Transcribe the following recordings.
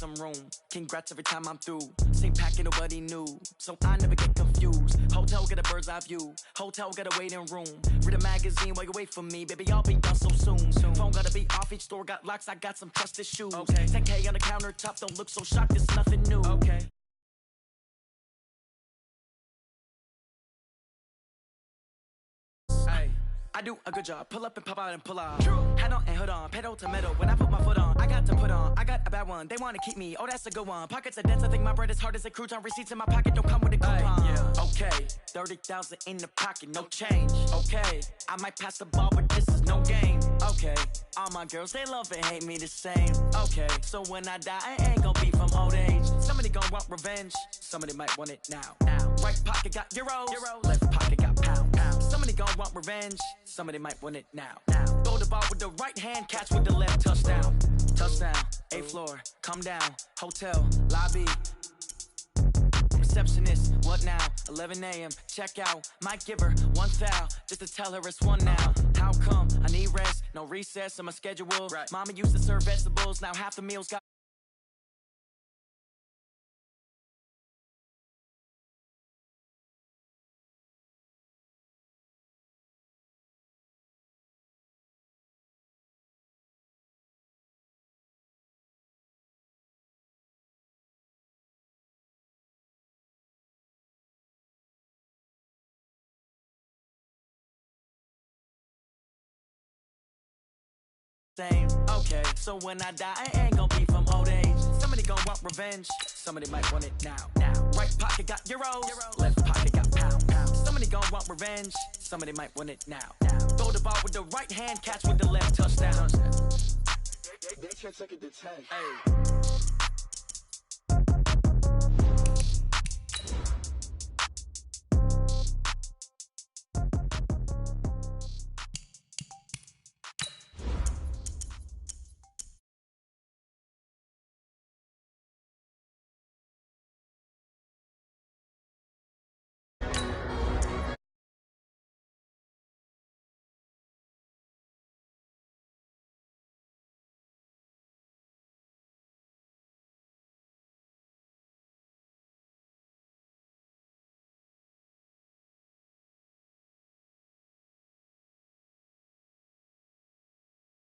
some room. Congrats every time I'm through. Same packet, nobody knew, so I never get confused. Hotel got a bird's eye view. Hotel got a waiting room. Read a magazine while you wait for me, baby. I'll be done so soon. Phone gotta be off. Each store got locks. I got some trusted shoes. Okay. 10K on the countertop. Don't look so shocked. It's nothing new. Okay. I do a good job. Pull up and pop out and pull out. True. Hat on and hood on. Pedal to metal. When I put my foot on, I got to put on. I got a bad one. They want to keep me. Oh, that's a good one. Pockets are dense. I think my bread is hard as a crouton. Receipts in my pocket don't come with a coupon. Yeah. Okay. 30,000 in the pocket. No change. Okay. I might pass the ball, but this is no game. Okay. All my girls, they love and hate me the same. Okay. So when I die, I ain't gonna be from old age. Somebody gonna want revenge. Somebody might want it now. Right pocket got euros. Left pocket got pound. Somebody gonna want revenge. Somebody might want it now. Throw the ball with the right hand, catch with the left. Touchdown. Touchdown. 8th floor. Come down. Hotel. Lobby. Receptionist. What now? 11 a.m. Check out. Might give her one foul just to tell her it's one now. How come? I need rest. No recess in my schedule. Right. Mama used to serve vegetables. Now half the meals got. Okay, so when I die, I ain't gonna be from old age. Somebody gonna want revenge. Somebody might want it now. Right pocket got euros. Left pocket got pound. Somebody gonna want revenge. Somebody might want it now. Throw the ball with the right hand, catch with the left. Touchdown. They can't take it to 10. Hey.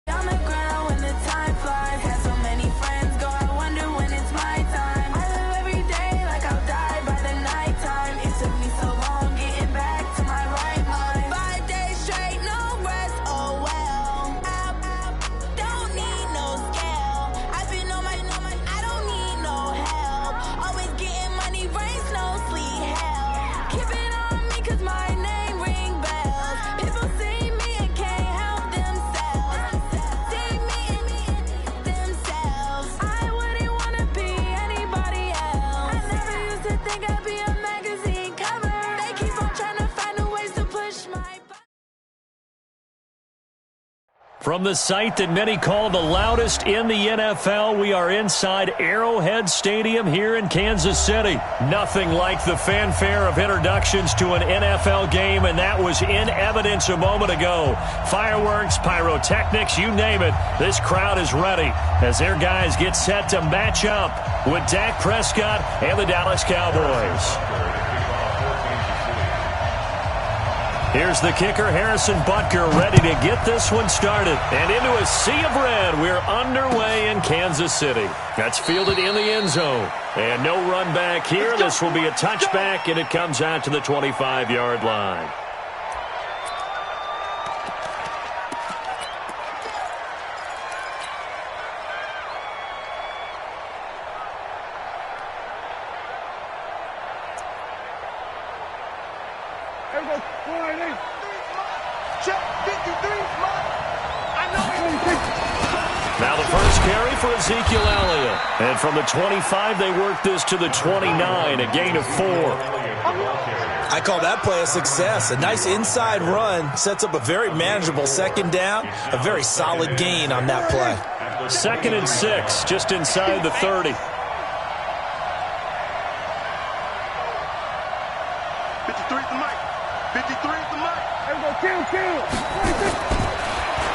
On the ground when the time flies, had so many friends go. I wonder when it's my time. I live every day like I'll die by the nighttime. It took me so long getting back to my right mind. 5 days straight, no rest. Oh well. Don't need no scale. I've been on my. I don't need no help. Always getting money, rains, no sleet, hell. Keep it on me 'cause my name ring bells. People see me and can't help themselves. I wouldn't wanna be anybody else. I never used to think I'd be a magazine cover. They keep on trying to find new ways to push my buttons. From the site that many call the loudest in the NFL, we are inside Arrowhead Stadium here in Kansas City. Nothing like the fanfare of introductions to an NFL game, and that was in evidence a moment ago. Fireworks, pyrotechnics, you name it. This crowd is ready as their guys get set to match up with Dak Prescott and the Dallas Cowboys. Here's the kicker, Harrison Butker, ready to get this one started. And into a sea of red, we're underway in Kansas City. That's fielded in the end zone. And no run back here. This will be a touchback, and it comes out to the 25-yard line. Now the first carry for Ezekiel Elliott. And from the 25, they work this to the 29, a gain of 4. I call that play a success. A nice inside run sets up a very manageable second down. A very solid gain on that play. 2nd and 6, just inside the 30. 53 at the mic. 53 at the mic.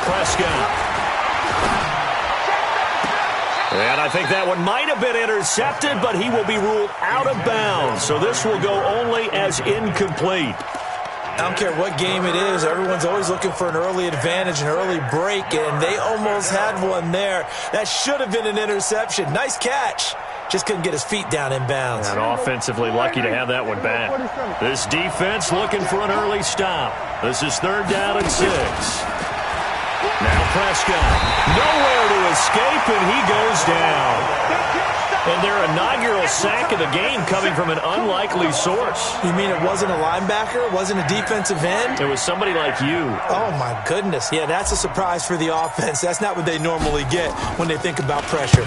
Prescott. And I think that one might have been intercepted, but he will be ruled out of bounds. So this will go only as incomplete. I don't care what game it is. Everyone's always looking for an early advantage, an early break, and they almost had one there. That should have been an interception. Nice catch. Just couldn't get his feet down in bounds. And offensively lucky to have that one back. This defense looking for an early stop. This is 3rd down and 6. Now Prescott. Nowhere to escape, and he goes down. And their inaugural sack of the game coming from an unlikely source. You mean it wasn't a linebacker? It wasn't a defensive end? It was somebody like you. Oh, my goodness. Yeah, that's a surprise for the offense. That's not what they normally get when they think about pressure.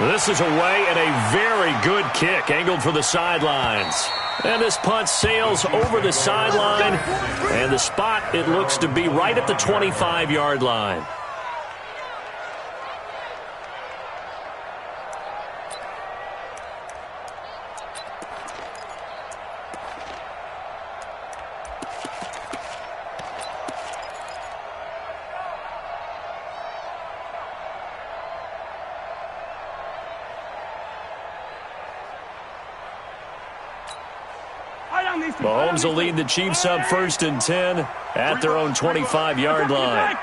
This is away and a very good kick, angled for the sidelines. And this punt sails over the sideline, and the spot, it looks to be right at the 25-yard line. Mahomes will lead the Chiefs up 1st and 10 at their own 25-yard line.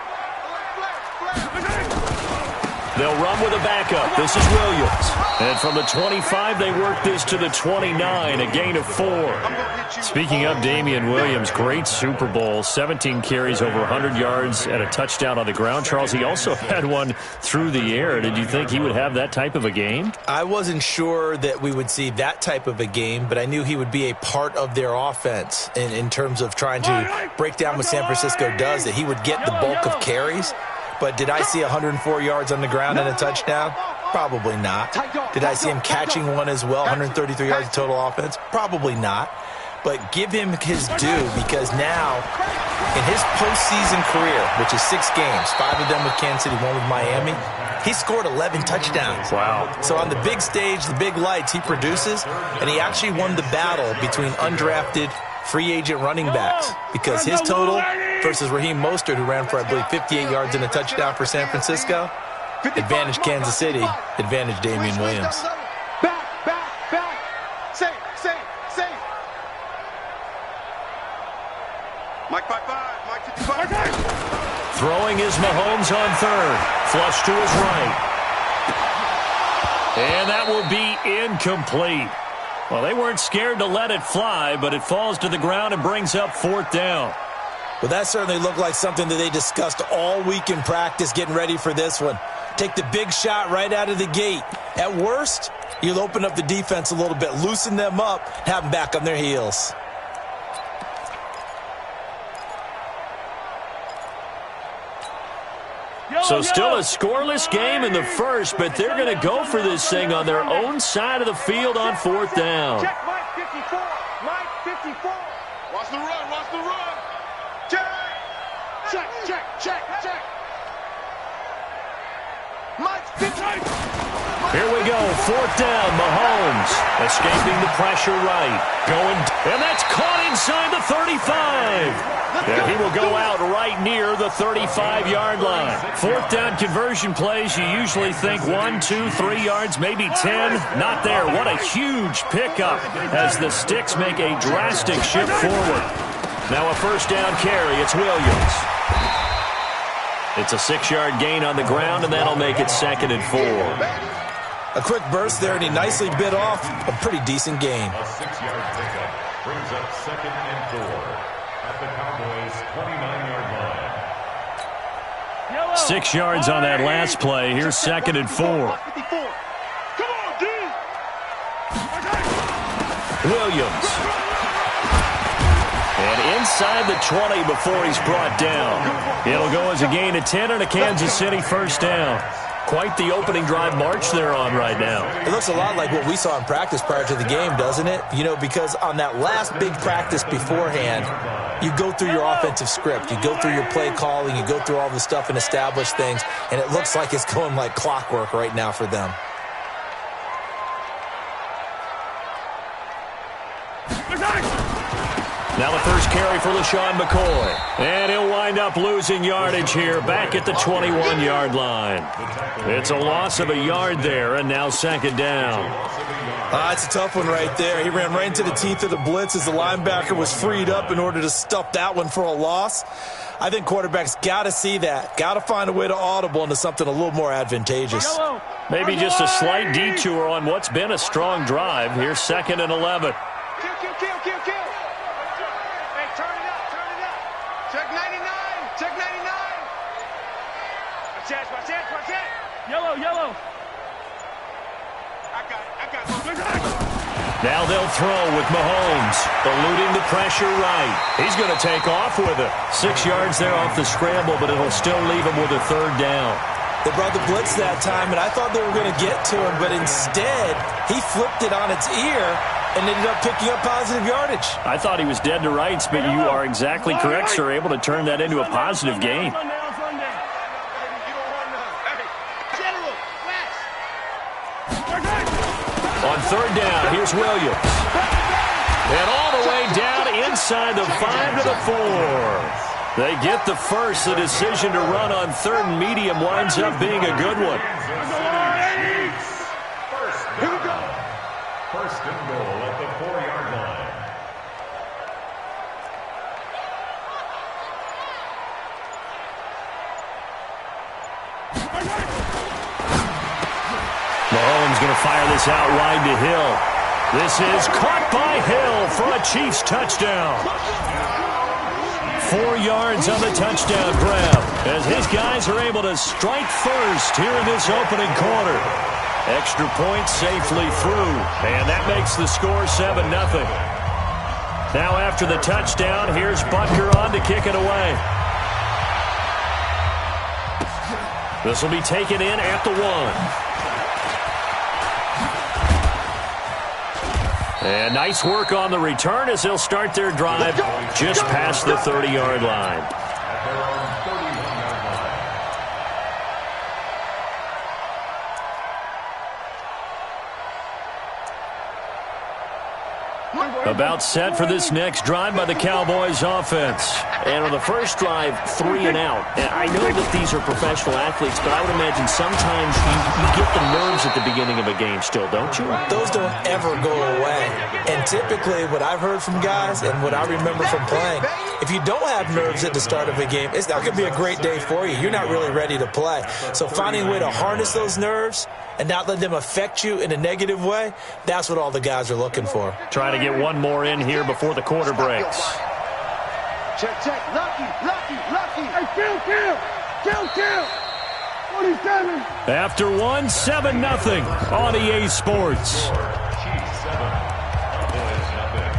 They'll run with a backup. This is Williams. And from the 25, they work this to the 29, a gain of 4. Speaking of Damian Williams, great Super Bowl, 17 carries, over 100 yards, and a touchdown on the ground. Charles, he also had one through the air. Did you think he would have that type of a game? I wasn't sure that we would see that type of a game, but I knew he would be a part of their offense in terms of trying to break down what San Francisco does, that he would get the bulk of carries. But did I see 104 yards on the ground and a touchdown? Probably not. Did I see him catching one as well, 133 yards of total offense? Probably not. But give him his due, because now, in his postseason career, which is 6 games, 5 of them with Kansas City, 1 with Miami, he scored 11 touchdowns. Wow. So on the big stage, the big lights, he produces, and he actually won the battle between undrafted free agent running backs, because his total versus Raheem Mostert, who ran for, I believe, 58 yards and a touchdown for San Francisco, advantage Kansas City, advantage Damian Williams. Back. Safe. Mike 5-5, Mike 55. Throwing is Mahomes on 3rd. Flush to his right. And that will be incomplete. Well, they weren't scared to let it fly, but it falls to the ground and brings up 4th down. Well, that certainly looked like something that they discussed all week in practice, getting ready for this one. Take the big shot right out of the gate. At worst, you'll open up the defense a little bit, loosen them up, have them back on their heels. So still a scoreless game in the first, but they're going to go for this thing on their own side of the field on 4th down. Check Mike 54. Mike 54. Watch the run. Check. Mike 54. Here we go, 4th down, Mahomes escaping the pressure right. And that's caught inside the 35. And he will go out right near the 35-yard line. 4th down conversion plays, you usually think 1, 2, 3 yards, maybe 10. Not there. What a huge pickup as the sticks make a drastic shift forward. Now a 1st down carry. It's Williams. It's a 6-yard gain on the ground, and that'll make it 2nd and 4. A quick burst there, and he nicely bit off a pretty decent gain. A 6-yard pickup brings up 2nd and 4 at the Cowboys' 29-yard line. 6 yards on that last play. Here's 2nd and 4. Come on, D. Williams. And inside the 20 before he's brought down. It'll go as a gain of 10 and a Kansas City 1st down. Quite the opening drive march they're on right now. It looks a lot like what we saw in practice prior to the game, doesn't it? You know, because on that last big practice beforehand, you go through your offensive script. You go through your play calling. You go through all the stuff and establish things. And it looks like it's going like clockwork right now for them. Now the first carry for LaShawn McCoy. And he'll wind up losing yardage here back at the 21-yard line. It's a loss of a yard there, and now second down. It's a tough one right there. He ran right into the teeth of the blitz as the linebacker was freed up in order to stuff that one for a loss. I think quarterbacks got to see that. Got to find a way to audible into something a little more advantageous. Maybe just a slight detour on what's been a strong drive. Here's 2nd and 11. Kill. Hey, turn it up. Check 99. Watch it. Yellow. I got it. Now they'll throw with Mahomes, eluding the pressure right. He's going to take off with it. 6 yards there off the scramble, but it'll still leave him with a third down. They brought the blitz that time, and I thought they were going to get to him, but instead, he flipped it on its ear and ended up picking up positive yardage. I thought he was dead to rights, but you are exactly correct, sir, able to turn that into a positive gain. On third down, here's Williams. And all the way down inside the 5 to the 4. They get the first. The decision to run on 3rd and medium winds up being a good one. First and goal at the 4-yard line. Mahomes going to fire this out wide to Hill. This is caught by Hill for a Chiefs touchdown. 4 yards on the touchdown grab as his guys are able to strike first here in this opening quarter. Extra point safely through, and that makes the score 7-0. Now after the touchdown, here's Butker on to kick it away. This will be taken in at the 1. And nice work on the return as they'll start their drive just past the 30-yard line. About set for this next drive by the Cowboys offense. And on the first drive, 3 and out. And I know that these are professional athletes, but I would imagine sometimes you get the nerves at the beginning of a game still, don't you? Those don't ever go away. And typically what I've heard from guys and what I remember from playing, if you don't have nerves at the start of a game, it's not going to be a great day for you. You're not really ready to play. So finding a way to harness those nerves and not let them affect you in a negative way, that's what all the guys are looking for. Trying to get one more in here before the quarter breaks. Check. Lucky. Hey, kill. 47. After 1, 7-0 on EA Sports. Chiefs 7, Cowboys nothing.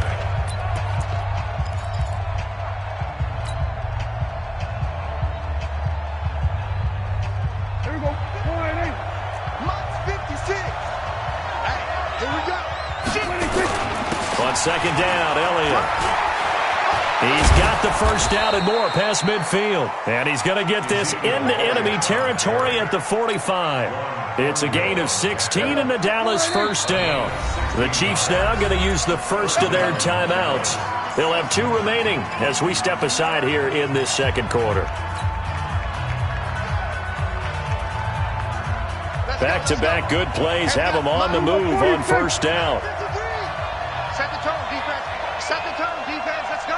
Here we go. 56. Hey, here we go. 26. On second down, Elliott. He's got the first down and more past midfield. And he's going to get this into enemy territory at the 45. It's a gain of 16 and the Dallas first down. The Chiefs now going to use the first of their timeouts. They'll have 2 remaining as we step aside here in this second quarter. Back-to-back good plays have them on the move on first down. Set the tone, defense. Let's go.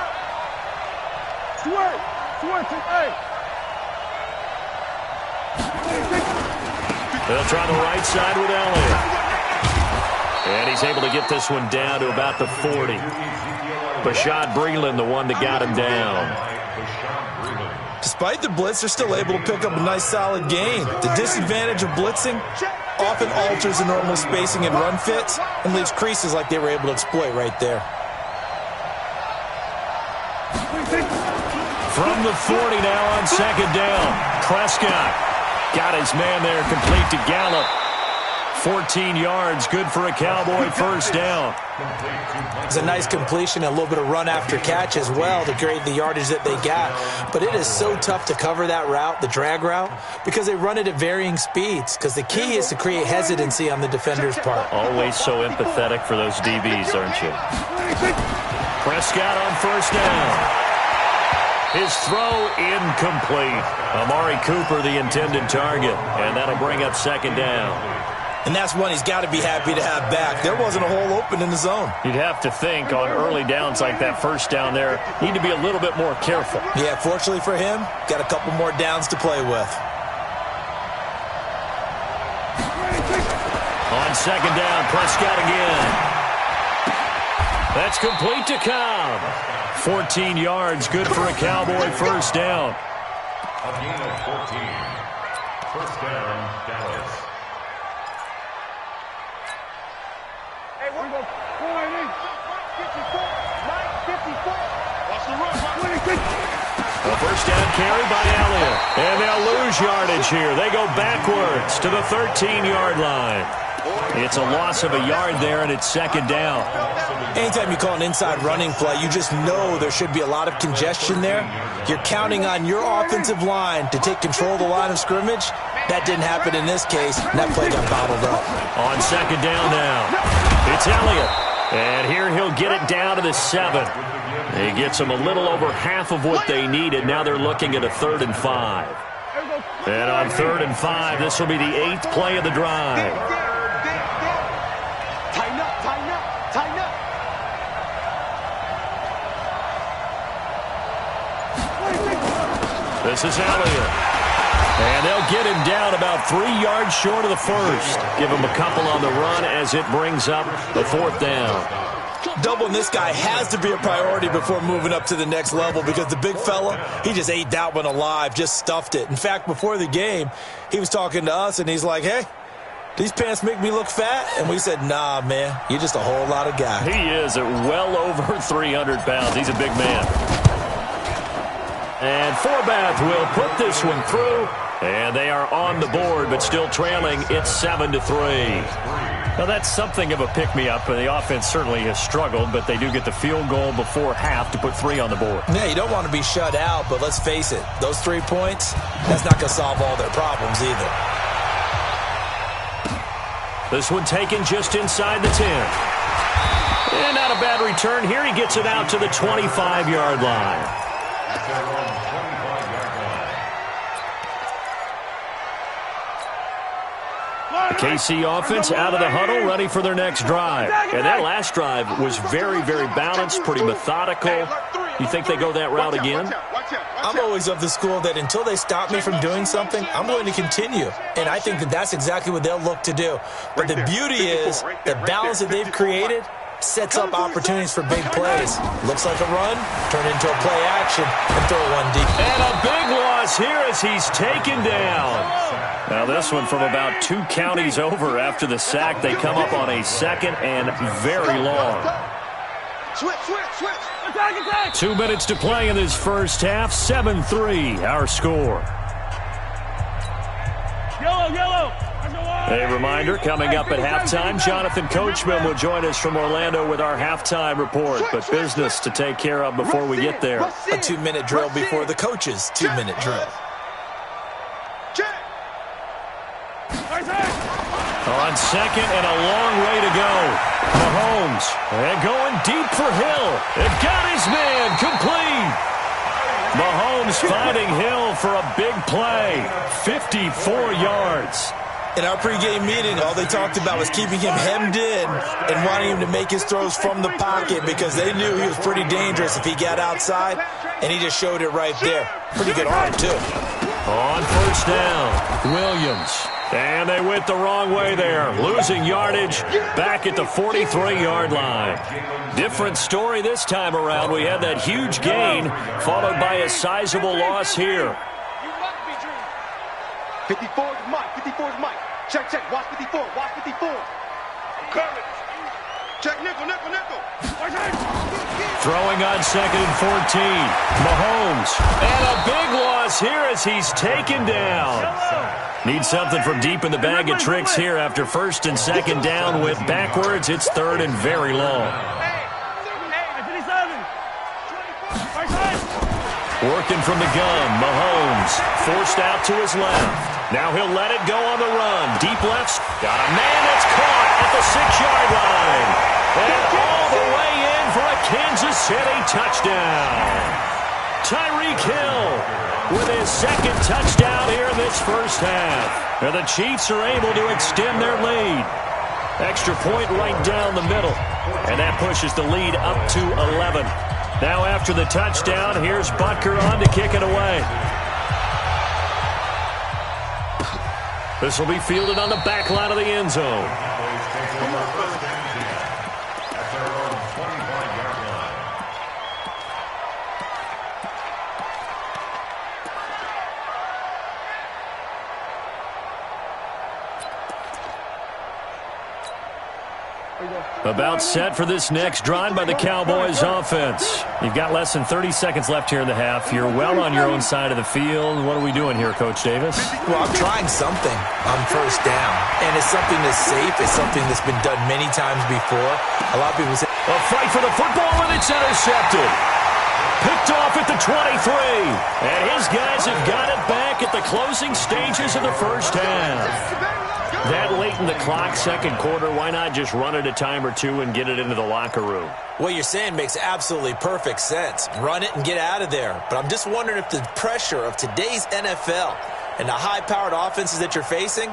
They'll try the right side with Elliott. And he's able to get this one down to about the 40. Bashad Breeland, the one that got him down. Despite the blitz, they're still able to pick up a nice solid gain. The disadvantage of blitzing often alters the normal spacing and run fits and leaves creases like they were able to exploit right there. From the 40 now on second down. Prescott got his man there complete to Gallup. 14 yards, good for a Cowboy first down. It's a nice completion, a little bit of run after catch as well to create the yardage that they got. But it is so tough to cover that route, the drag route, because they run it at varying speeds. Because the key is to create hesitancy on the defender's part. Always so empathetic for those DBs, aren't you? Prescott on first down. His throw incomplete. Amari Cooper, the intended target, and that'll bring up second down. And that's one he's got to be happy to have back. There wasn't a hole open in the zone. You'd have to think on early downs like that first down there, need to be a little bit more careful. Yeah, fortunately for him, got a couple more downs to play with. On second down, Prescott again. That's complete to Cobb. 14 yards, good for a Cowboy first down. A gain of 14. First down, Dallas. Hey, we're going 54. Mike 54. Watch the run. A first down carry by Elliott. And they'll lose yardage here. They go backwards to the 13-yard line. It's a loss of a yard there, and it's second down. Anytime you call an inside running play, you just know there should be a lot of congestion there. You're counting on your offensive line to take control of the line of scrimmage. That didn't happen in this case, and that play got bottled up. On second down now, it's Elliott. And here he'll get it down to the 7. He gets them a little over half of what they needed. Now they're looking at a 3rd and 5. And on 3rd and 5, this will be the 8th play of the drive. Tighten up, tighten up, tighten up. This is Elliott. And they'll get him down about 3 yards short of the first. Give him a couple on the run as it brings up the 4th down. Doubling this guy has to be a priority before moving up to the next level because the big fella, he just ate that one alive, just stuffed it. In fact, before the game, he was talking to us, and he's like, hey, these pants make me look fat? And we said, nah, man, you're just a whole lot of guy. He is at well over 300 pounds. He's a big man. And Forbath will put this one through. And they are on the board, but still trailing. It's 7-3. Now, that's something of a pick-me-up, and the offense certainly has struggled, but they do get the field goal before half to put 3 on the board. Yeah, you don't want to be shut out, but let's face it, those 3 points, that's not going to solve all their problems either. This one taken just inside the 10. And not a bad return here. He gets it out to the 25-yard line. KC offense out of the huddle, ready for their next drive. And that last drive was very, very balanced, pretty methodical. You think they go that route again? I'm always of the school that until they stop me from doing something, I'm going to continue. And I think that that's exactly what they'll look to do. But the beauty is the balance that they've created sets up opportunities for big plays. Looks like a run, turn into a play action, and throw one deep. And a big loss here as he's taken down. Now this one from about 2 counties over after the sack. They come up on a 2nd and very long. Switch. Attack. 2 minutes to play in this first half. 7-3, our score. Yellow. A reminder, coming up at halftime, Jonathan Coachman will join us from Orlando with our halftime report. But business to take care of before we get there. A 2-minute drill before the coach's 2-minute drill. On 2nd and a long way to go. Mahomes, and going deep for Hill. It got his man complete. Mahomes finding Hill for a big play. 54 yards. In our pregame meeting, all they talked about was keeping him hemmed in and wanting him to make his throws from the pocket because they knew he was pretty dangerous if he got outside, and he just showed it right there. Pretty good arm, too. On first down, Williams. And they went the wrong way there, losing yardage back at the 43-yard line. Different story this time around. We had that huge gain followed by a sizable loss here. 54 is Mike. 54 is Mike. Check. Watch 54. Coverage. Check nickel. Throwing on 2nd and 14. Mahomes. And a big loss here as he's taken down. Needs something from deep in the bag of tricks here after 1st and 2nd down with backwards. It's 3rd and very long. Working from the gun, Mahomes forced out to his left. Now he'll let it go on the run. Deep left. Got a man that's caught at the 6-yard line. And all the way in for a Kansas City touchdown. Tyreek Hill with his second touchdown here in this first half. And the Chiefs are able to extend their lead. Extra point right down the middle. And that pushes the lead up to 11. Now after the touchdown, here's Butker on to kick it away. This will be fielded on the back line of the end zone. About set for this next drive by the Cowboys offense. You've got less than 30 seconds left here in the half. You're well on your own side of the field. What are we doing here, Coach Davis? Well, I'm trying something on first down. And it's something that's safe. It's something that's been done many times before. A lot of people say, a fight for the football, and it's intercepted. Picked off at the 23. And his guys have got it back at the closing stages of the first half. That late in the clock, second quarter, why not just run it a time or two and get it into the locker room? What you're saying makes absolutely perfect sense. Run it and get out of there. But I'm just wondering if the pressure of today's NFL and the high-powered offenses that you're facing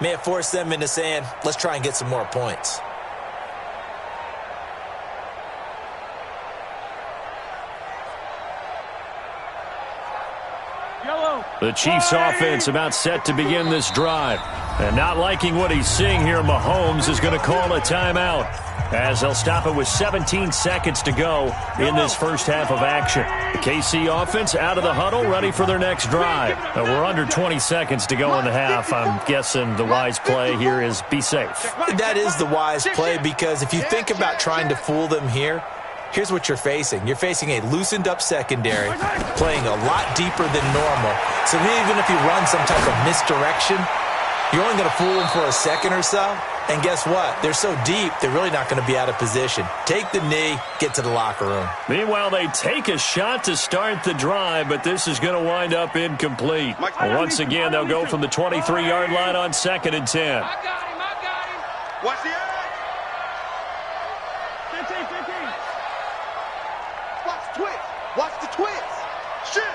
may have forced them into saying, let's try and get some more points. The Chiefs offense about set to begin this drive. And not liking what he's seeing here, Mahomes is going to call a timeout as they'll stop it with 17 seconds to go in this first half of action. The KC offense out of the huddle, ready for their next drive. We're under 20 seconds to go in the half. I'm guessing the wise play here is be safe. That is the wise play, because if you think about trying to fool them here, here's what you're facing. You're facing a loosened-up secondary, playing a lot deeper than normal. So even if you run some type of misdirection, you're only going to fool them for a second or so. And guess what? They're so deep, they're really not going to be out of position. Take the knee, get to the locker room. Meanwhile, they take a shot to start the drive, but this is going to wind up incomplete. Once again, they'll go from the 23-yard line on 2nd and 10. I got him. Watch the edge. 15. Watch the twist. Watch the twist. Shit.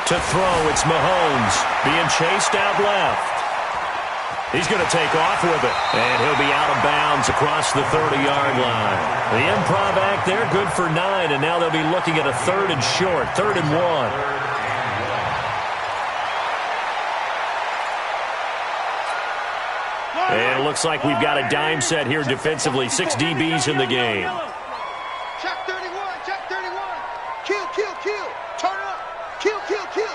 To throw, it's Mahomes being chased out left. He's going to take off with it, and he'll be out of bounds across the 30-yard line. The improv act there, good for 9, and now they'll be looking at a 3rd and short, 3rd and 1. And it looks like we've got a dime set here defensively. 6 DBs in the game. Check 31. Kill. Turn up. Kill. Turn up.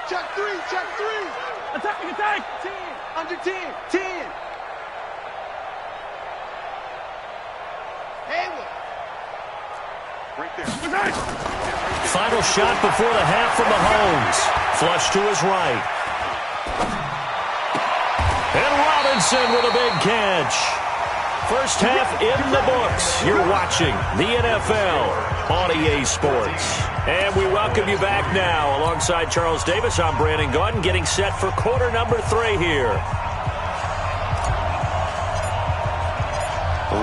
Check 3. Attack. 10. Under 10. Hayward. Right there. Final shot before the half from Mahomes. Flush to his right. And Robinson with a big catch. First half in the books. You're watching the NFL on EA Sports. And we welcome you back now. Alongside Charles Davis, I'm Brandon Gaudin, getting set for quarter number 3 here.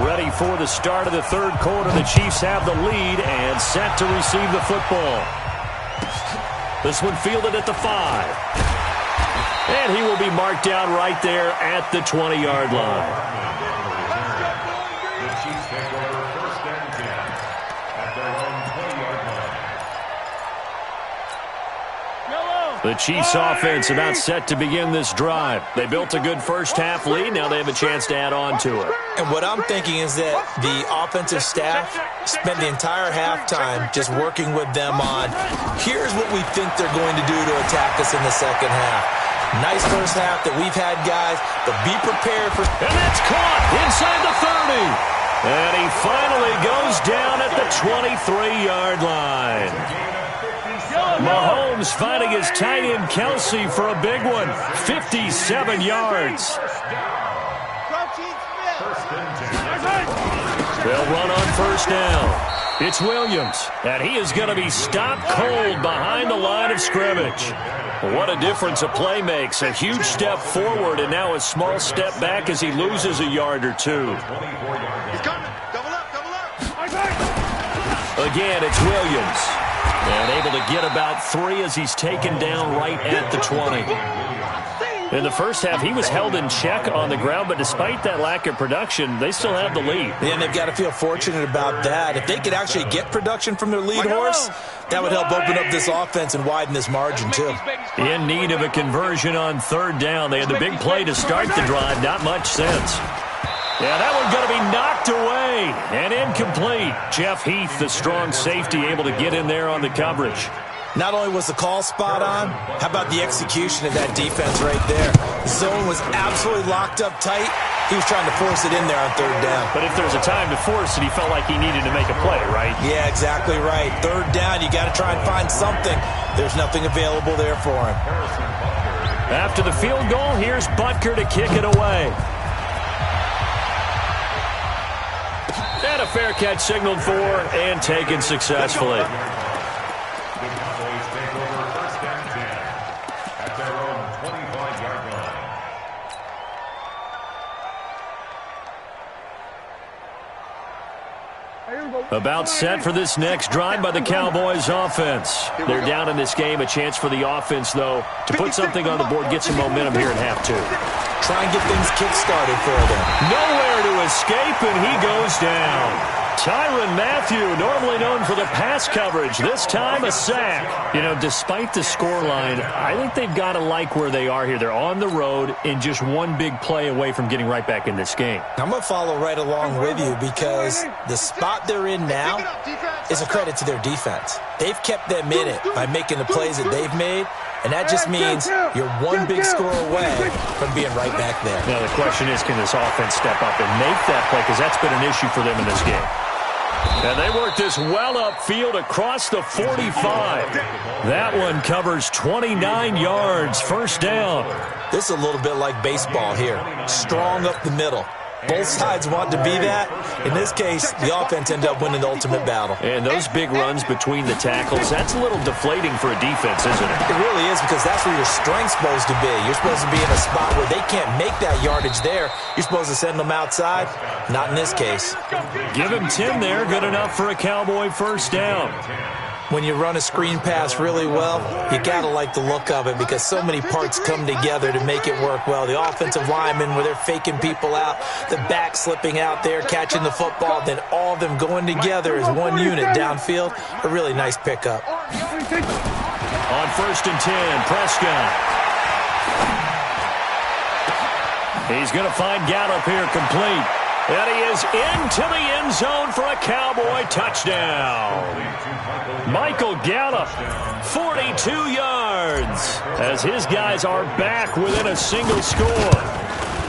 Ready for the start of the third quarter. The Chiefs have the lead and set to receive the football. This one fielded at the 5. And he will be marked down right there at the 20-yard line. The Chiefs take over 1st and 10 at their own 20-yard line. The Chiefs offense about set to begin this drive. They built a good first half lead. Now they have a chance to add on to it. And what I'm thinking is that the offensive staff spent the entire halftime just working with them on, here's what we think they're going to do to attack us in the second half. Nice first half that we've had, guys, but be prepared for... And that's caught inside the 30. And he finally goes down at the 23-yard line. Mahomes finding his tight end Kelsey for a big one. 57 yards. They'll run on first down. It's Williams, and he is going to be stopped cold behind the line of scrimmage. What a difference a play makes. A huge step forward and now a small step back as he loses a yard or two. He's coming. Double up, double up. Again, it's Williams. And able to get about 3 as he's taken down right at the 20. In the first half, he was held in check on the ground, but despite that lack of production, they still have the lead. Yeah, and they've got to feel fortunate about that. If they could actually get production from their lead horse, that would help open up this offense and widen this margin, too. In need of a conversion on 3rd down. They had the big play to start the drive, not much since. Yeah, that one's going to be knocked away and incomplete. Jeff Heath, the strong safety, able to get in there on the coverage. Not only was the call spot on, how about the execution of that defense right there? The zone was absolutely locked up tight. He was trying to force it in there on 3rd down. But if there's a time to force it, he felt like he needed to make a play, right? Yeah, exactly right. 3rd down, you got to try and find something. There's nothing available there for him. After the field goal, here's Butker to kick it away. And a fair catch signaled for and taken successfully. About set for this next drive by the Cowboys offense. They're down in this game. A chance for the offense, though, to put something on the board, get some momentum here at half 2. Try and get things kick-started for them. Nowhere to escape, and he goes down. Tyrann Mathieu, normally known for the pass coverage, this time a sack. You know, despite the scoreline, I think they've got to like where they are here. They're on the road and just one big play away from getting right back in this game. I'm going to follow right along with you because the spot they're in now is a credit to their defense. They've kept them in it by making the plays that they've made, and that just means you're one big score away from being right back there. Now the question is, can this offense step up and make that play? Because that's been an issue for them in this game. And they work this well upfield across the 45. That one covers 29 yards, 1st down. This is a little bit like baseball here. Strong up the middle. Both sides want to be that. In this case, the offense ended up winning the ultimate battle. And those big runs between the tackles, that's a little deflating for a defense, isn't it? It really is, because that's where your strength's supposed to be. You're supposed to be in a spot where they can't make that yardage there. You're supposed to send them outside. Not in this case. Give him 10 there. Good enough for a Cowboy 1st down. When you run a screen pass really well, you got to like the look of it because so many parts come together to make it work well. The offensive linemen, where they're faking people out, the back slipping out there, catching the football, then all of them going together as one unit downfield. A really nice pickup. On 1st and 10, Prescott. He's going to find Gallup here complete. And he is into the end zone for a Cowboy touchdown. Michael Gallup, 42 yards, as his guys are back within a single score.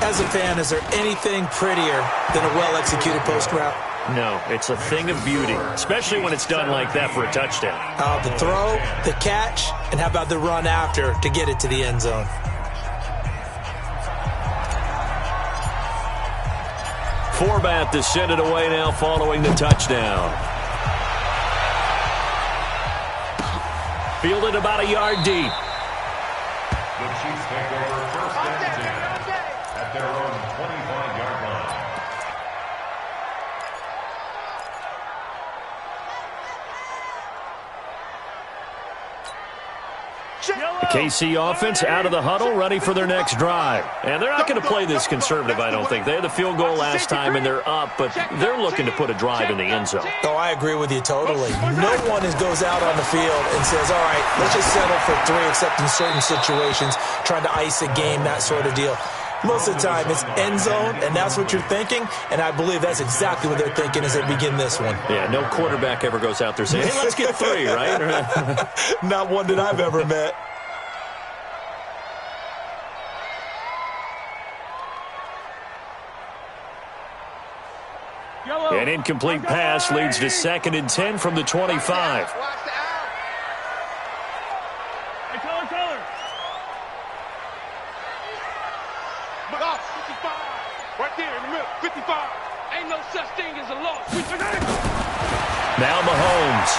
As a fan, is there anything prettier than a well-executed post route? No, it's a thing of beauty, especially when it's done like that for a touchdown. The throw, the catch, and how about the run after to get it to the end zone? Forbat to send it away now following the touchdown. Fielded about a yard deep. The Chiefs take over 1st and 10 at their own 25-yard line. The KC offense out of the huddle, ready for their next drive. And they're not going to play this conservative, I don't think. They had the field goal last time, and they're up, but they're looking to put a drive in the end zone. Oh, I agree with you totally. No one goes out on the field and says, all right, let's just settle for 3, except in certain situations, trying to ice a game, that sort of deal. Most of the time, it's end zone, and that's what you're thinking, and I believe that's exactly what they're thinking as they begin this one. Yeah, no quarterback ever goes out there saying, hey, let's get 3, right? Not one that I've ever met. An incomplete pass leads to 2nd and 10 from the 25. Right there in the middle, 55. Ain't no such thing as a loss. Now Mahomes.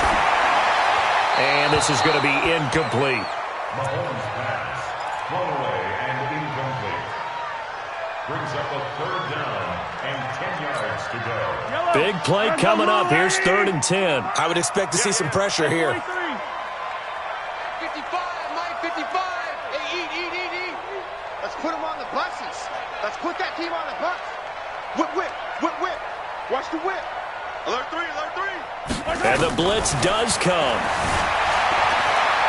And this is going to be incomplete. Mahomes' pass. Thrown away and incomplete. Brings up a 3rd down and 10 yards to go. Big play coming up. Here's 3rd and 10. I would expect to see some pressure here. 55, Mike, 55. Hey, eat. Let's put them on the buses. Let's put that team on the bus. Whip. Watch the whip. Alert 3. And the blitz does come.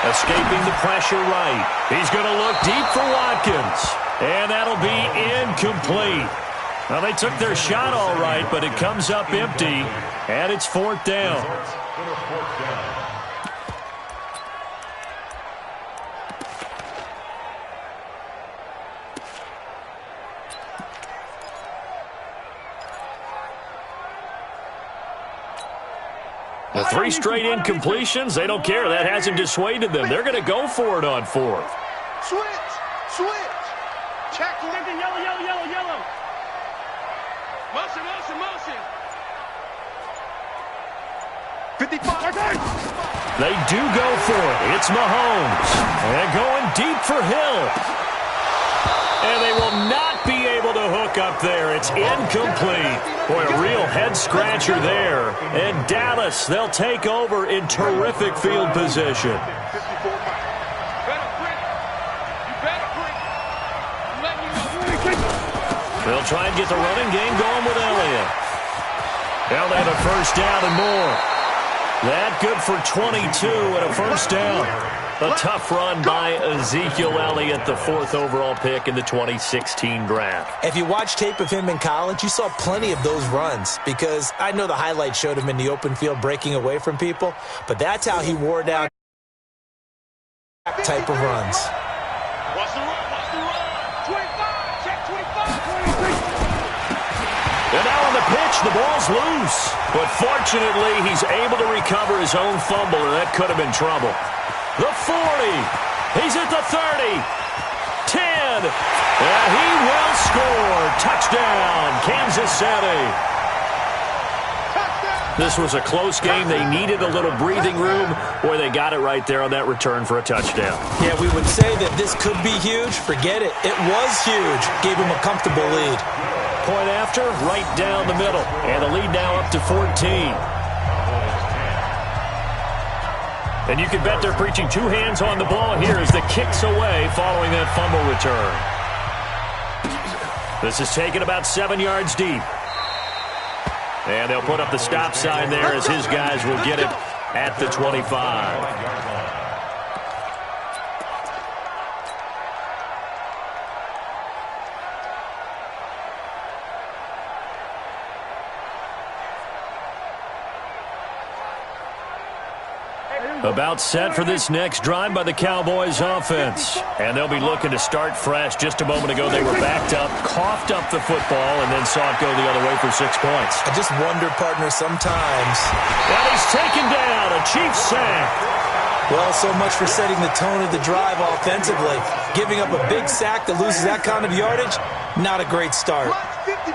Escaping the pressure right. He's going to look deep for Watkins. And that'll be incomplete. Well, they took their shot all right, but it comes up empty. And it's 4th down. The 3 straight incompletions, they don't care. That hasn't dissuaded them. They're going to go for it on 4th. Switch. Check. Yellow. Motion. 55. They do go for it. It's Mahomes. And going deep for Hill. And they will not be able to hook up there. It's incomplete. Boy, a real head-scratcher there. And Dallas, they'll take over in terrific field position. They'll try and get the running game going with Elliott. Now they have a 1st down and more. That good for 22 and a 1st down. A tough run by Ezekiel Elliott, the 4th overall pick in the 2016 draft. If you watch tape of him in college, you saw plenty of those runs because I know the highlights showed him in the open field breaking away from people, but that's how he wore down type of runs. Watch the run. 25. Check 25. And now on the pitch, the ball's loose. But fortunately, he's able to recover his own fumble, or that could have been trouble. The 40. He's at the 30. 10. And he will score. Touchdown, Kansas City. This was a close game. They needed a little breathing room, where they got it right there on that return for a touchdown. Yeah, we would say that this could be huge. Forget it. It was huge. Gave him a comfortable lead. Point after, right down the middle. And the lead now up to 14. And you can bet they're preaching 2 hands on the ball here as the kick's away following that fumble return. This is taken about 7 yards deep. And they'll put up the stop sign there as his guys will get it at the 25. About set for this next drive by the Cowboys offense. And they'll be looking to start fresh. Just a moment ago, they were backed up, coughed up the football, and then saw it go the other way for 6 points. I just wonder, partner, sometimes. And he's taken down, a Chiefs sack. Well, so much for setting the tone of the drive offensively. Giving up a big sack that loses that kind of yardage, not a great start.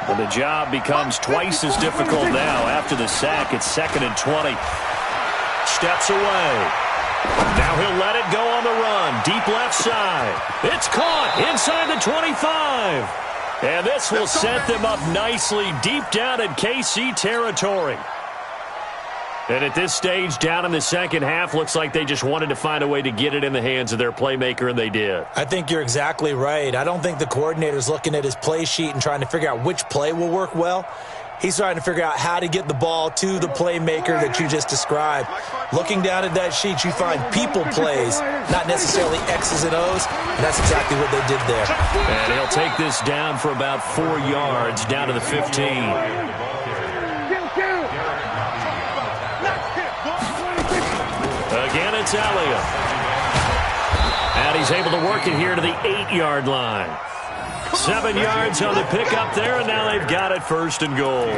And the job becomes twice as difficult now. After the sack, it's 2nd and 20. Steps away. Now he'll let it go on the run. Deep left side. It's caught inside the 25. And this will set them up nicely deep down in KC territory. And at this stage, down in the second half, looks like they just wanted to find a way to get it in the hands of their playmaker, and they did. I think you're exactly right. I don't think the coordinator's looking at his play sheet and trying to figure out which play will work well. He's trying to figure out how to get the ball to the playmaker that you just described. Looking down at that sheet, you find people plays, not necessarily X's and O's, and that's exactly what they did there. And he'll take this down for about 4 yards, down to the 15. Again, it's Elliott. And he's able to work it here to the 8-yard line. 7 yards on the pickup there, and now they've got it 1st and goal.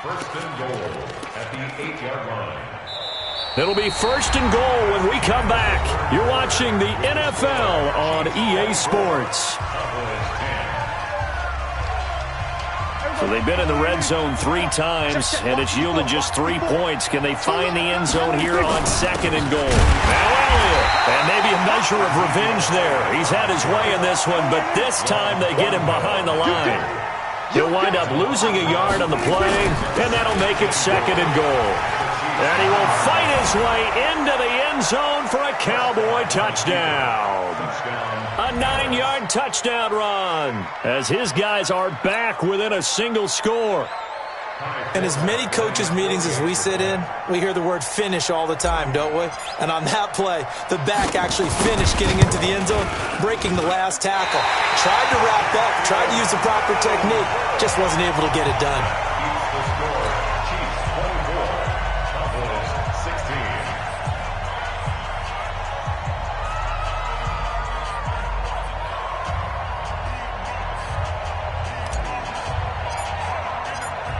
First and goal at the 8-yard line. It'll be 1st and goal when we come back. You're watching the NFL on EA Sports. So they've been in the red zone 3 times, and it's yielded just 3 points. Can they find the end zone here on 2nd and goal? Now Elliott, and maybe a measure of revenge there. He's had his way in this one, but this time they get him behind the line. He'll wind up losing a yard on the play, and that'll make it 2nd and goal. And he will fight his way into the end zone for a Cowboy touchdown. A 9-yard touchdown run as his guys are back within a single score. In as many coaches' meetings as we sit in, we hear the word finish all the time, don't we? And on that play, the back actually finished getting into the end zone, breaking the last tackle. Tried to wrap up, tried to use the proper technique, just wasn't able to get it done.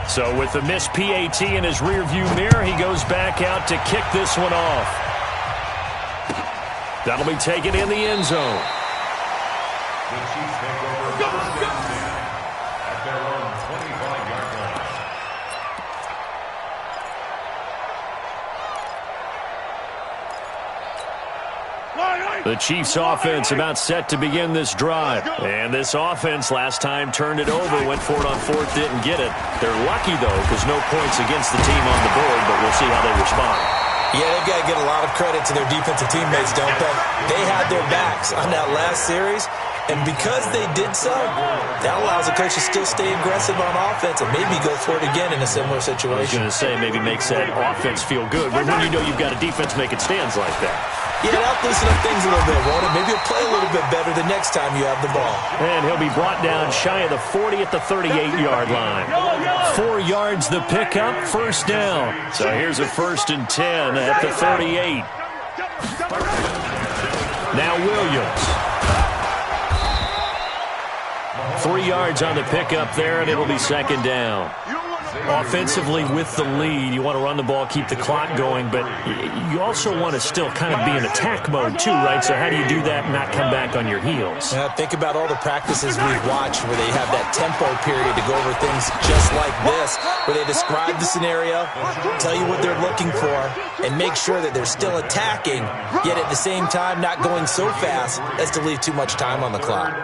So with the missed PAT in his rearview mirror, he goes back out to kick this one off. That'll be taken in the end zone. The Chiefs take over first and 10 at their own 25-yard line. The Chiefs offense about set to begin this drive. And this offense last time turned it over, went for it on 4th, didn't get it. They're lucky, though, because no points against the team on the board, but we'll see how they respond. Yeah, they've got to get a lot of credit to their defensive teammates, don't they? They had their backs on that last series, and because they did so, that allows the coach to still stay aggressive on offense and maybe go for it again in a similar situation. I was going to say, maybe makes that offense feel good, but when you know you've got a defense making stands like that. Yeah, that'll loosen up things a little bit, won't it? Maybe you'll play a little bit better the next time you have the ball. And he'll be brought down shy of the 40 at the 38-yard line. 4 yards the pickup, first down. So here's a 1st and 10 at the 38. Now Williams. 3 yards on the pickup there, and it'll be 2nd down. Offensively with the lead, you want to run the ball, keep the clock going, but you also want to still kind of be in attack mode too, right? So how do you do that and not come back on your heels? Yeah, think about all the practices we've watched where they have that tempo period to go over things just like this, where they describe the scenario, tell you what they're looking for, and make sure that they're still attacking, yet at the same time not going so fast as to leave too much time on the clock.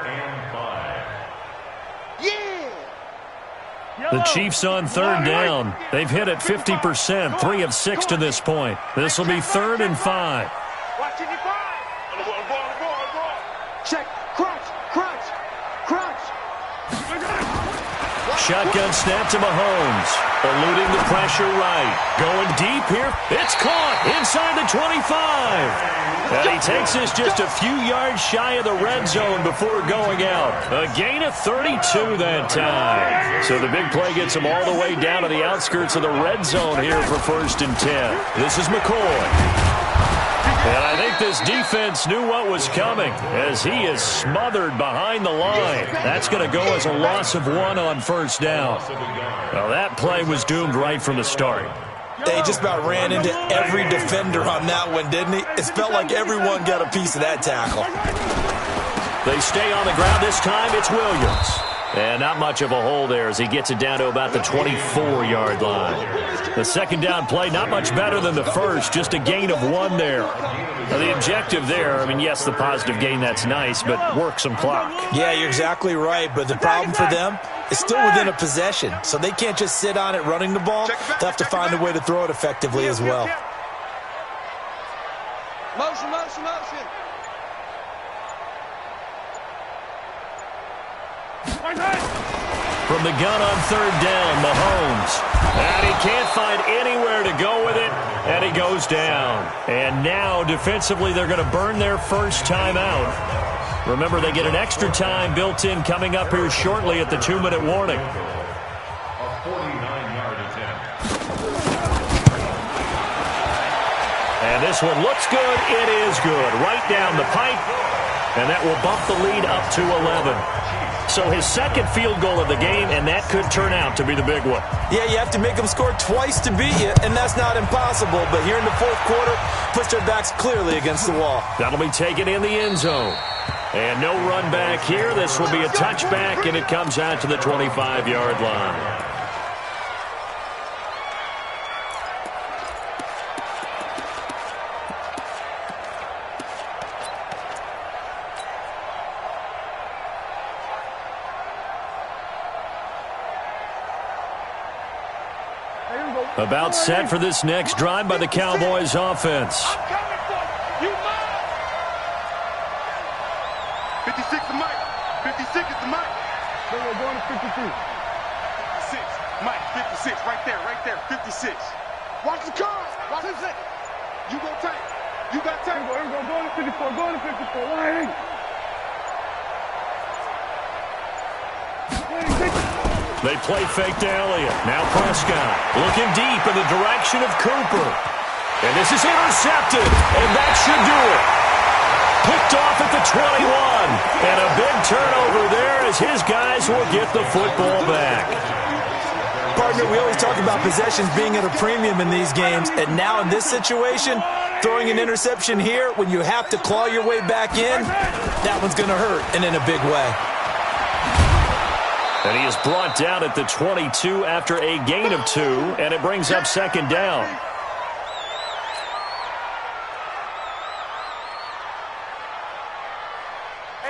The Chiefs on 3rd down. They've hit it 50%, 3 of 6 to this point. This will be 3rd and 5. Check, crunch. Shotgun snap to Mahomes. Eluding the pressure right. Going deep here. It's caught inside the 25. And he takes this just a few yards shy of the red zone before going out. A gain of 32 that time. So the big play gets him all the way down to the outskirts of the red zone here for 1st and 10. This is McCoy. And I think this defense knew what was coming as he is smothered behind the line. That's going to go as a loss of 1 on 1st down. Well, that play was doomed right from the start. They just about ran into every defender on that one, didn't he? It felt like everyone got a piece of that tackle. They stay on the ground this time. It's Williams. And not much of a hole there as he gets it down to about the 24-yard line. The 2nd down play, not much better than the first, just a gain of 1 there. Now, the objective there, I mean, yes, the positive gain, that's nice, but work some clock. Yeah, you're exactly right, but the problem for them is still within a possession, so they can't just sit on it running the ball. They'll have to find a way to throw it effectively as well. Motion. From the gun on 3rd down, Mahomes. And he can't find anywhere to go with it, and he goes down. And now, defensively, they're going to burn their first time out. Remember, they get an extra time built in coming up here shortly at the 2-minute warning. A 49-yard attempt. And this one looks good. It is good. Right down the pipe. And that will bump the lead up to 11. So his 2nd field goal of the game, and that could turn out to be the big one. Yeah, you have to make them score twice to beat you, and that's not impossible. But here in the 4th quarter, puts their backs clearly against the wall. That'll be taken in the end zone. And no run back here. This will be a touchback, and it comes out to the 25-yard line. About set for this next drive by the Cowboys offense. 56 the mic. 56 is the mic. We're going to 52. 56. Mike, 56. Right there. 56. Watch the car. Watch the set. You go tight. You got tight. Here we go. Going to 54. Going to 54. 180. They play fake to Elliott. Now Prescott looking deep in the direction of Cooper. And this is intercepted, and that should do it. Picked off at the 21. And a big turnover there as his guys will get the football back. Partner, we always talk about possessions being at a premium in these games, and now in this situation, throwing an interception here when you have to claw your way back in, that one's going to hurt, and in a big way. And he is brought down at the 22 after a gain of 2, and it brings up second down.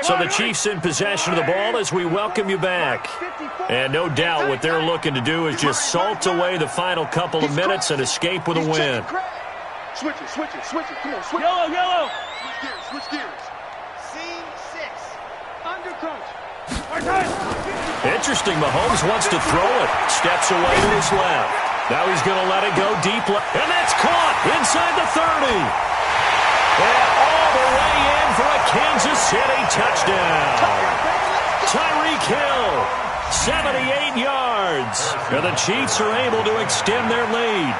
So the Chiefs in possession of the ball as we welcome you back. And no doubt what they're looking to do is just salt away the final couple of minutes and escape with a win. Switch it. Come on, switch. Yellow. Switch gears. Scene 6. Undercoach. Interesting, Mahomes wants to throw it. Steps away to his left. Now he's going to let it go deep left. And that's caught inside the 30. And all the way in for a Kansas City touchdown. Tyreek Hill, 78 yards. And the Chiefs are able to extend their lead.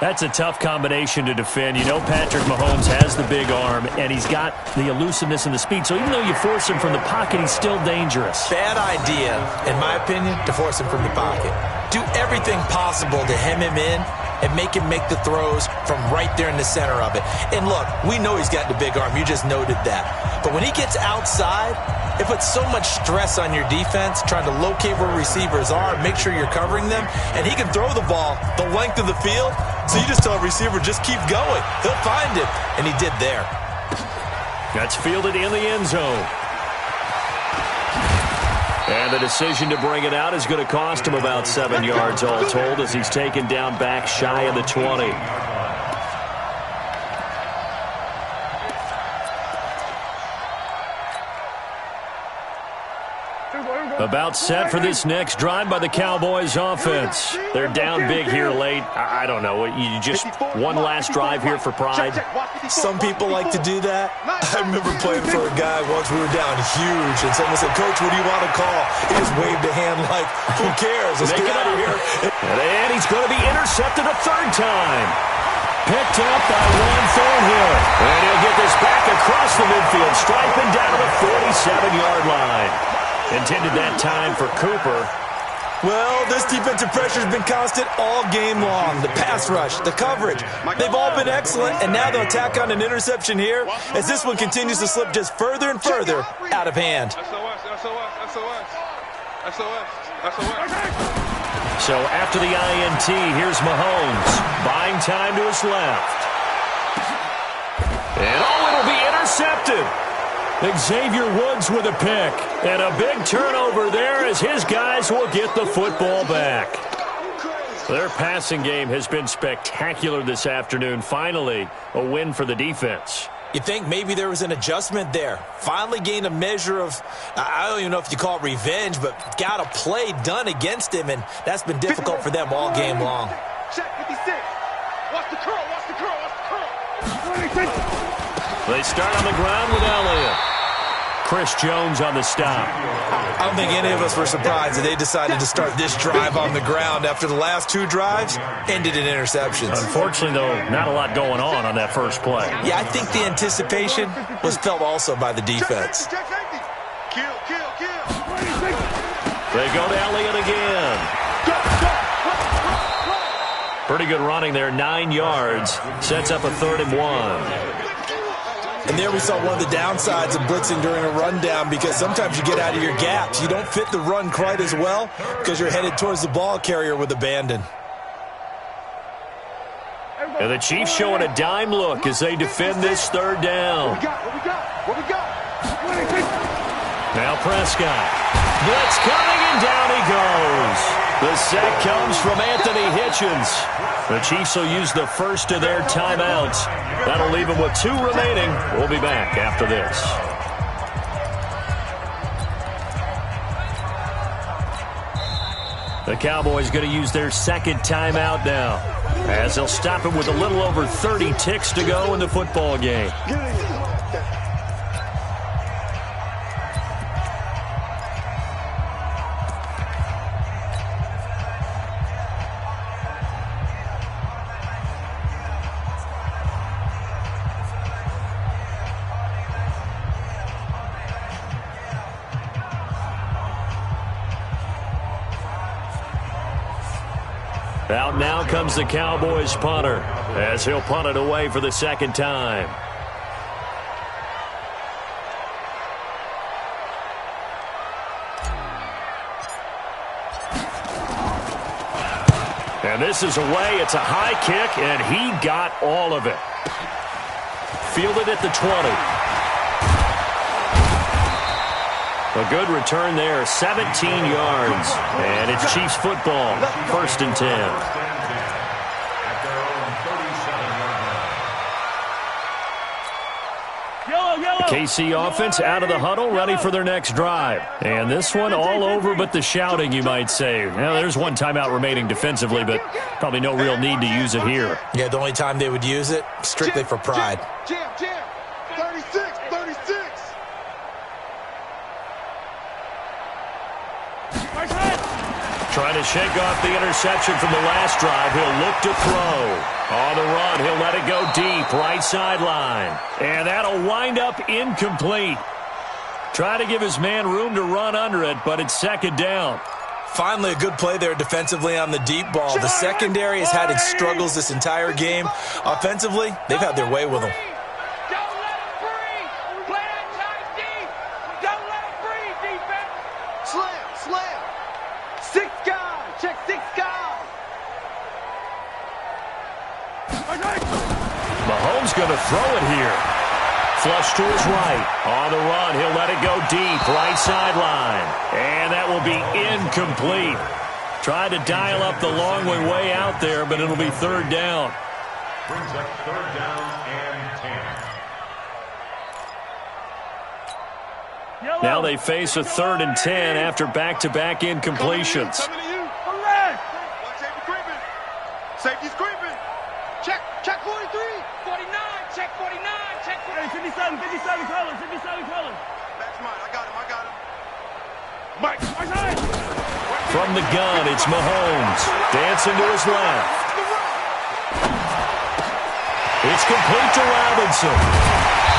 That's a tough combination to defend. You know Patrick Mahomes has the big arm, and he's got the elusiveness and the speed. So even though you force him from the pocket, he's still dangerous. Bad idea, in my opinion, to force him from the pocket. Do everything possible to hem him in and make him make the throws from right there in the center of it. And look, we know he's got the big arm. You just noted that. But when he gets outside, it puts so much stress on your defense trying to locate where receivers are, make sure you're covering them, and he can throw the ball the length of the field. So you just tell a receiver, just keep going. He'll find it, and he did there. That's fielded in the end zone. And the decision to bring it out is going to cost him about 7 yards all told as he's taken down back shy of the 20. About set for this next drive by the Cowboys offense. They're down big here late. I don't know. You just one last drive here for pride. Some people like to do that. I remember playing for a guy once we were down huge, and someone said, "Coach, what do you want to call?" He just waved a hand like, "Who cares? Let's get out of here." And he's going to be intercepted a third time. Picked up by Juan Thornhill. And he'll get this back across the midfield, striping down to the 47-yard line. Intended that time for Cooper. Well, this defensive pressure has been constant all game long. The pass rush, the coverage, they've all been excellent, and now they'll tack on an interception here as this one continues to slip just further and further out of hand. So after the INT, here's Mahomes, buying time to his left. And it'll be intercepted. Xavier Woods with a pick. And a big turnover there as his guys will get the football back. Their passing game has been spectacular this afternoon. Finally, a win for the defense. You think maybe there was an adjustment there. Finally gained a measure of, I don't even know if you call it revenge, but got a play done against him, and that's been difficult for them all game long. Check 56. Watch the curl. They start on the ground with Elliott. Chris Jones on the stop. I don't think any of us were surprised that they decided to start this drive on the ground after the last two drives ended in interceptions. Unfortunately, though, not a lot going on that first play. Yeah, I think the anticipation was felt also by the defense. Kill. They go to Elliott again. Pretty good running there, 9 yards. Sets up a 3rd and 1. And there we saw one of the downsides of blitzing during a rundown, because sometimes you get out of your gaps. You don't fit the run quite as well because you're headed towards the ball carrier with abandon. And the Chiefs showing a dime look as they defend this third down. What we got? Now Prescott. Blitz coming, and down he goes. The sack comes from Anthony Hitchens. The Chiefs will use the first of their timeouts. That'll leave them with 2 remaining. We'll be back after this. The Cowboys going to use their second timeout now, as they'll stop it with a little over 30 ticks to go in the football game. Out now comes the Cowboys punter, as he'll punt it away for the second time. And this is away. It's a high kick, and he got all of it. Fielded at the 20. A good return there, 17 yards. And it's Chiefs football, 1st and 10. KC offense out of the huddle, ready for their next drive. And this one all over but the shouting, you might say. Now, there's one timeout remaining defensively, but probably no real need to use it here. Yeah, the only time they would use it, strictly for pride. Jam. 36. Trying to shake off the interception from the last drive. He'll look to throw. On the run, he'll let it go deep, right sideline. And that'll wind up incomplete. Try to give his man room to run under it, but it's second down. Finally, a good play there defensively on the deep ball. The secondary has had its struggles this entire game. Offensively, they've had their way with them. Don't let him breathe. Play that tight deep. Don't let him breathe, defense. Slam. 6 guys. Check 6 guys. Mahomes going to throw it here. Flush to his right. On the run, he'll let it go deep, right sideline. And that will be incomplete. Tried to dial up the long way out there, but it'll be third down. Brings up third down and 10. Now they face a 3rd and 10 after back-to-back incompletions. Safety's creeping. Check 43. 49. Check 49. Check 49. 57 colors. That's mine. I got him. Mike. From the gun, it's Mahomes. Dancing to his left. It's complete to Robinson.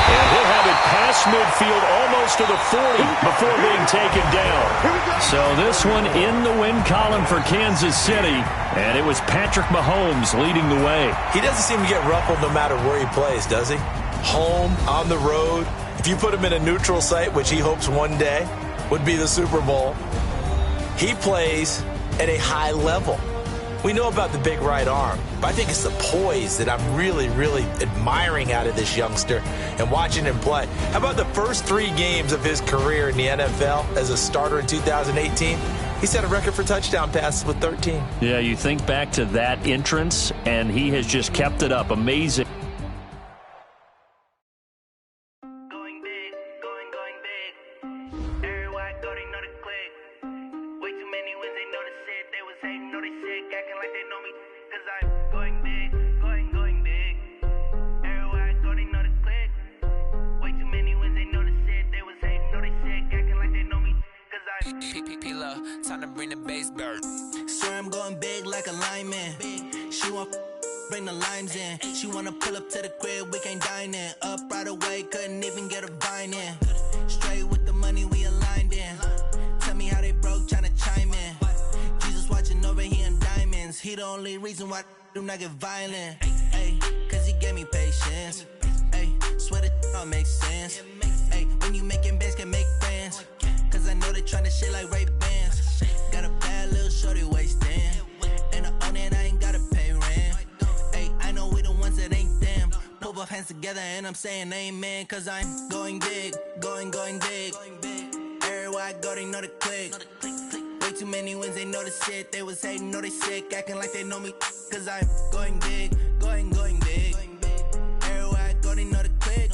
And he'll have it past midfield almost to the 40 before being taken down. So this one in the win column for Kansas City. And it was Patrick Mahomes leading the way. He doesn't seem to get ruffled no matter where he plays, does he? Home, on the road. If you put him in a neutral site, which he hopes one day would be the Super Bowl, he plays at a high level. We know about the big right arm, but I think it's the poise that I'm really, really admiring out of this youngster and watching him play. How about the first 3 games of his career in the NFL as a starter in 2018? He set a record for touchdown passes with 13. Yeah, you think back to that entrance, and he has just kept it up. Amazing. Going big, going big. Everywhere I go, they know the click. Way too many wins, they know the shit. They was hating, know they sick, acting like they know me. Cause I'm going big, going big. Everywhere I go, they know the click. Way too many wins, they know the shit. They was hating, know they sick, acting like they know me. Cause I'm P-P-P-Love, time to bring the bass bird. Swear I'm going big like a lineman. She want bring the limes in. She wanna pull up to the crib, we can't dine in. Up right away, couldn't even get a vine in. Straight with the money we aligned in. Tell me how they broke, tryna chime in. Jesus watching over here in diamonds. He the only reason why do not get violent. Ay, cause he gave me patience. Ay, swear the all makes sense. Hey, when you making bands, can make friends. Cause I know they tryna shit like Ray-Bans. Got a bad little shorty wasting. And I own it, I ain't gotta pay rent. Hey, I know we the ones that ain't them. Put both hands together and I'm saying amen. Cause I'm going big, going big. Everywhere I go, they know the click. Way too many wins, they know the shit. They was hating, know they sick, acting like they know me. Cause I'm going big, going big. Everywhere I go, they know the click.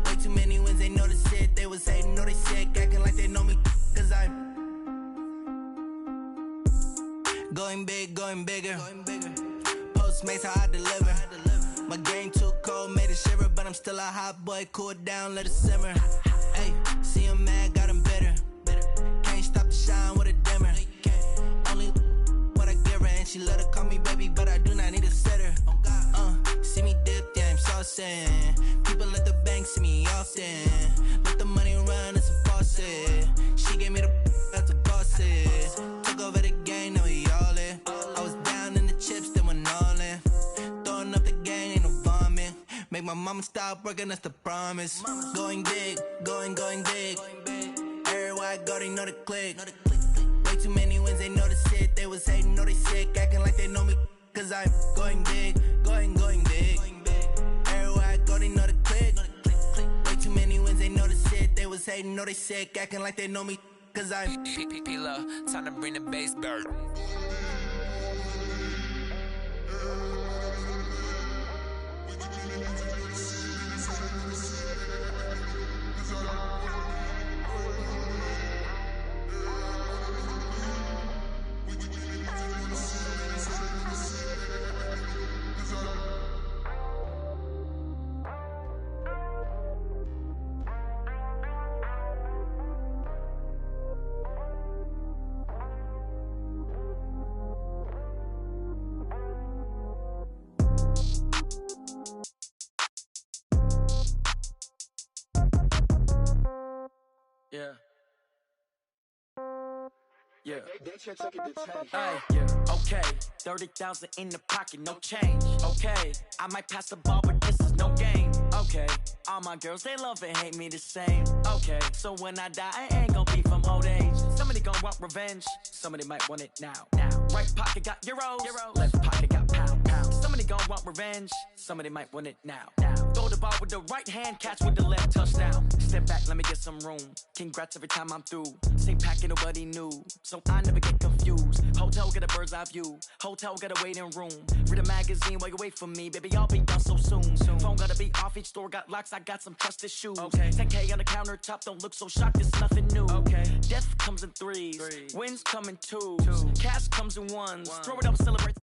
Way too many wins, they know the shit. They was hating, know they sick, acting like they know me. Cause I'm going big, going bigger. Postmates, how I deliver. My game too cold, made it shiver. But I'm still a hot boy, cool it down, let it simmer. Hey, see him mad, got him bitter. Can't stop the shine with a dimmer. Only what I give her, and she let her call me baby, but I do not need a sitter. See me dip, yeah, I'm saucing. People at the bank see me often. Let the money run, it's a faucet. She gave me the that's a boss it. Took over the game, now we all in. I was down in the chips, then went all in. Throwing up the gang, ain't no vomit. Make my mama stop working, that's the promise. Going big, going big. Everywhere I go, they know the click. Way too many wins, they know the shit. They was hating, know they sick, acting like they know me. Cause I'm going big, going big. Everywhere I go, they know the click. Way too many wins, they know the shit. They was hating, know they sick, acting like they know me. Cause I'm P-P-P-Love, time to bring the bass bird. Yeah. Yeah. Ay, yeah. Okay. 30,000 in the pocket, no change. Okay. I might pass the ball, but this is no game. Okay. All my girls, they love and hate me the same. Okay. So when I die, I ain't gon' be from old age. Somebody gon' want revenge. Somebody might want it now. Right pocket got euros. Left pocket got pound. Somebody gon' want revenge. Somebody might want it now. Throw the ball with the right hand, catch with the left, touchdown. Step back, let me get some room. Congrats every time I'm through. Same packet, nobody knew, so I never get confused. Hotel get a bird's eye view. Hotel got a waiting room. Read a magazine while you wait for me, baby. I'll be done so soon. Phone gotta be off. Each store got locks. I got some trusted shoes. Okay. 10K on the countertop. Don't look so shocked. It's nothing new. Okay. Death comes in threes. Wins come in twos. Cash comes in ones. Throw it up, celebrate.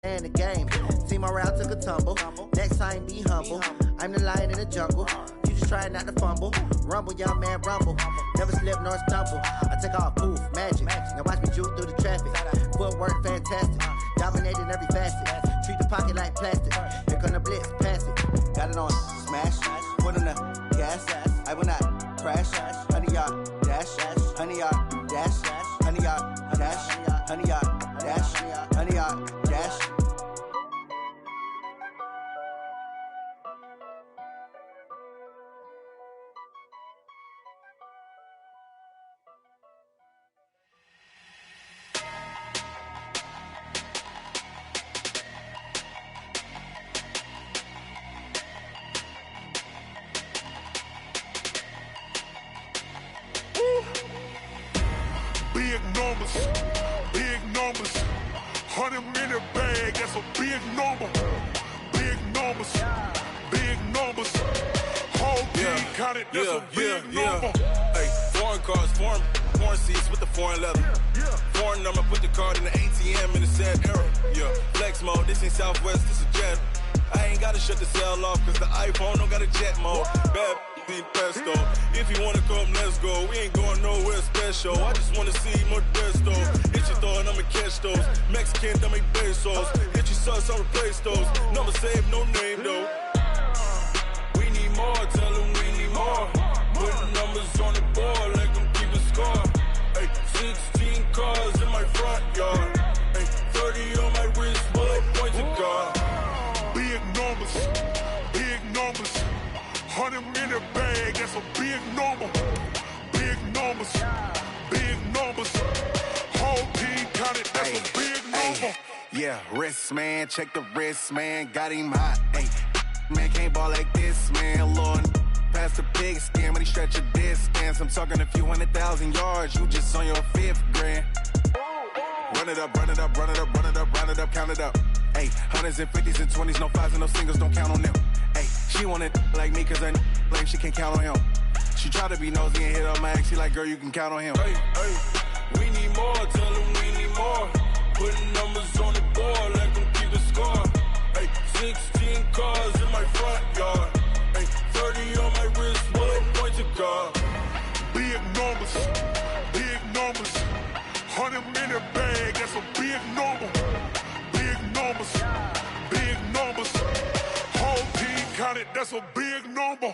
in the game. See my route took a tumble. Next time be humble. I'm the lion in the jungle. You just try not to fumble. Rumble, young man, rumble. Never slip nor stumble. I take off, poof, magic. Now watch me juke through the traffic. Footwork fantastic. Dominating every facet. Treat the pocket like plastic. Here come the blitz, pass it. Got it on smash. Put on the gas. I will not crash. 100-yard dash. 100-yard dash. 100-yard dash. 100-yard dash. 100-yard dash. Big numbers, 100-minute bag, that's a big number. Big numbers, whole team counted, that's a big number. Hey, foreign cars, foreign seats with the foreign leather. Foreign number, put the card in the ATM in the sad era. Yeah, flex mode, this ain't Southwest, this a jet. I ain't gotta shut the cell off, cause the iPhone don't got a jet mode. Bad need pesto. If you wanna come, let's go. We ain't going nowhere special. I just wanna see Modesto. Hit your throw and I'ma catch those. Mexican, that make pesos. Hit your sauce, I'll replace those. Number saved, no name though. We need more, tell them we need more. Putting numbers on the board, let them keep a score. Hey, 16 cars in my front yard. Hey, 30 on my wrist, bullet points of God. Big numbers, 100-minute bag, that's a big number. Big numbers, whole team counted, that's a big number. Yeah, wrist man, check the wrist man, got him hot. Ay, man can't ball like this, man. Lord, past the pig skin, when he stretch a distance. I'm talking a few 100,000 yards, you just on your 5th grand. Run it up, count it up. Ay, hundreds and 50s and 20s, no 5s and no singles, don't count on them. Ay, she want it like me, cause her lame, she can't count on him. She try to be nosy and hit up my ex, she like, girl, you can count on him. Hey, we need more, tell them we need more. Putting numbers on the board, let them keep the score. Hey, 16 cars in my front yard. Hey, 30 on my wrist, bullet points of God. Big numbers, 100-minute bag, that's a big number. Big numbers, whole team counted, that's a big number.